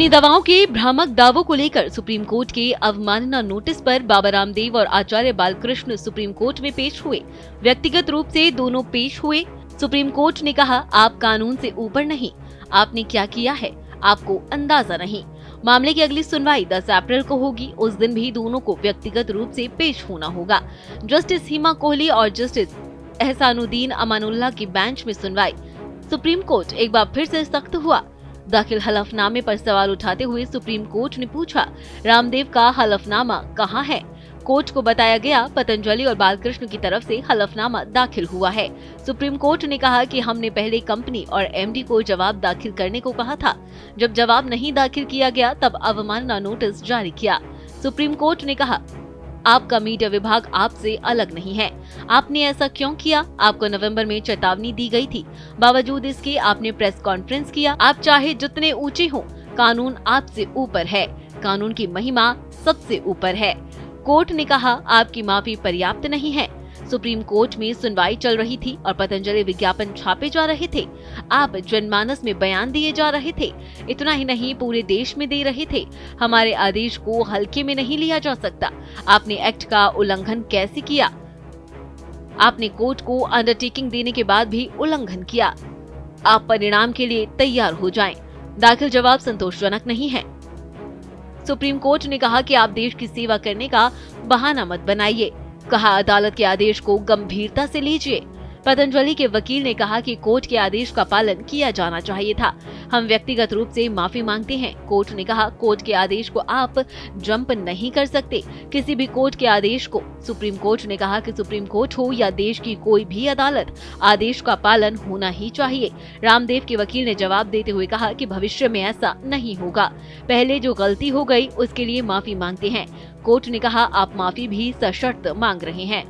अपनी दवाओं के भ्रामक दावों को लेकर सुप्रीम कोर्ट के अवमानना नोटिस पर बाबा रामदेव और आचार्य बालकृष्ण सुप्रीम कोर्ट में पेश हुए। व्यक्तिगत रूप से दोनों पेश हुए। सुप्रीम कोर्ट ने कहा, आप कानून से ऊपर नहीं, आपने क्या किया है आपको अंदाजा नहीं। मामले की अगली सुनवाई 10 अप्रैल को होगी। उस दिन भी दोनों को व्यक्तिगत रूप से पेश होना होगा। जस्टिस हिमा कोहली और जस्टिस एहसानुद्दीन अमानुल्लाह की बेंच में सुनवाई। सुप्रीम कोर्ट एक बार फिर से सख्त हुआ। दाखिल हलफनामे पर सवाल उठाते हुए सुप्रीम कोर्ट ने पूछा, रामदेव का हलफनामा कहाँ है? कोर्ट को बताया गया, पतंजलि और बालकृष्ण की तरफ से हलफनामा दाखिल हुआ है। सुप्रीम कोर्ट ने कहा कि हमने पहले कंपनी और एमडी को जवाब दाखिल करने को कहा था। जब जवाब नहीं दाखिल किया गया तब अवमानना नोटिस जारी किया। सुप्रीम कोर्ट ने कहा, आपका मीडिया विभाग आपसे अलग नहीं है। आपने ऐसा क्यों किया? आपको नवंबर में चेतावनी दी गई थी, बावजूद इसके आपने प्रेस कॉन्फ्रेंस किया। आप चाहे जितने ऊंचे हो, कानून आपसे ऊपर है। कानून की महिमा सबसे ऊपर है। कोर्ट ने कहा, आपकी माफी पर्याप्त नहीं है। सुप्रीम कोर्ट में सुनवाई चल रही थी और पतंजलि विज्ञापन छापे जा रहे थे। आप जनमानस में बयान दिए जा रहे थे। इतना ही नहीं, पूरे देश में दे रहे थे। हमारे आदेश को हल्के में नहीं लिया जा सकता। आपने एक्ट का उल्लंघन कैसे किया? आपने कोर्ट को अंडरटेकिंग देने के बाद भी उल्लंघन किया। आप परिणाम के लिए तैयार हो जाएं। दाखिल जवाब संतोषजनक नहीं है। सुप्रीम कोर्ट ने कहा कि आप देश की सेवा करने का बहाना मत बनाइए। कहा, अदालत के आदेश को गंभीरता से लीजिए। पतंजलि के वकील ने कहा कि कोर्ट के आदेश का पालन किया जाना चाहिए था। हम व्यक्तिगत रूप से माफी मांगते हैं। कोर्ट ने कहा, कोर्ट के आदेश को आप जंप नहीं कर सकते, किसी भी कोर्ट के आदेश को। सुप्रीम कोर्ट ने कहा कि सुप्रीम कोर्ट हो या देश की कोई भी अदालत, आदेश का पालन होना ही चाहिए। रामदेव के वकील ने जवाब देते हुए कहा कि भविष्य में ऐसा नहीं होगा। पहले जो गलती हो गई उसके लिए माफी मांगते हैं। कोर्ट ने कहा, आप माफी भी सशर्त मांग रहे हैं।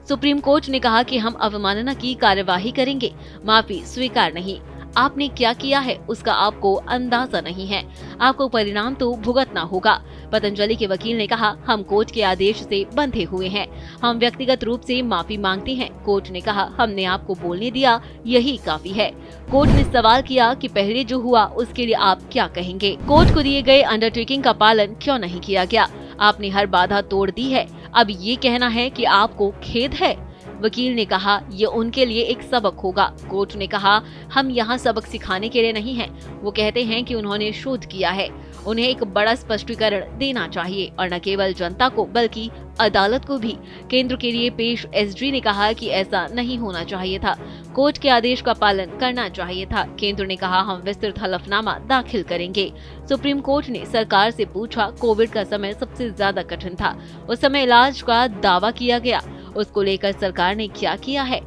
सुप्रीम कोर्ट ने कहा कि हम अवमानना की कार्यवाही करेंगे, माफी स्वीकार नहीं। आपने क्या किया है उसका आपको अंदाजा नहीं है। आपको परिणाम तो भुगतना होगा। पतंजलि के वकील ने कहा, हम कोर्ट के आदेश से बंधे हुए हैं। हम व्यक्तिगत रूप से माफी मांगते हैं। कोर्ट ने कहा, हमने आपको बोलने दिया, यही काफी है। कोर्ट ने सवाल किया कि पहले जो हुआ उसके लिए आप क्या कहेंगे? कोर्ट को दिए गए अंडरटेकिंग का पालन क्यों नहीं किया गया? आपने हर बाधा तोड़ दी है। अब ये कहना है कि आपको खेद है? वकील ने कहा, ये उनके लिए एक सबक होगा। कोर्ट ने कहा, हम यहाँ सबक सिखाने के लिए नहीं हैं। वो कहते हैं कि उन्होंने शोध किया है। उन्हें एक बड़ा स्पष्टीकरण देना चाहिए और न केवल जनता को बल्कि अदालत को भी। केंद्र के लिए पेश एसडी ने कहा कि ऐसा नहीं होना चाहिए था। कोर्ट के आदेश का पालन करना चाहिए था। केंद्र ने कहा, हम विस्तृत हलफनामा दाखिल करेंगे। सुप्रीम कोर्ट ने सरकार से पूछा, कोविड का समय सबसे ज्यादा कठिन था। उस समय इलाज का दावा किया गया, उसको लेकर सरकार ने क्या किया है?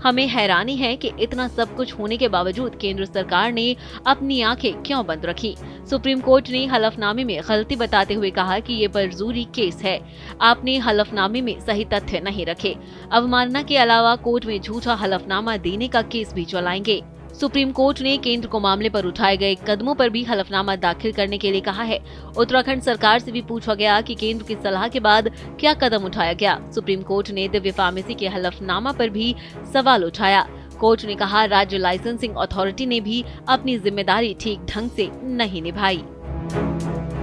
हमें हैरानी है कि इतना सब कुछ होने के बावजूद केंद्र सरकार ने अपनी आंखें क्यों बंद रखी। सुप्रीम कोर्ट ने हलफनामे में गलती बताते हुए कहा कि ये फर्जी केस है। आपने हलफनामे में सही तथ्य नहीं रखे। अवमानना के अलावा कोर्ट में झूठा हलफनामा देने का केस भी चलाएंगे। सुप्रीम कोर्ट ने केंद्र को मामले पर उठाए गए कदमों पर भी हलफनामा दाखिल करने के लिए कहा है। उत्तराखंड सरकार से भी पूछा गया कि केंद्र की सलाह के बाद क्या कदम उठाया गया। सुप्रीम कोर्ट ने दिव्य फार्मेसी के हलफनामा पर भी सवाल उठाया। कोर्ट ने कहा, राज्य लाइसेंसिंग अथॉरिटी ने भी अपनी जिम्मेदारी ठीक ढंग से नहीं निभाई।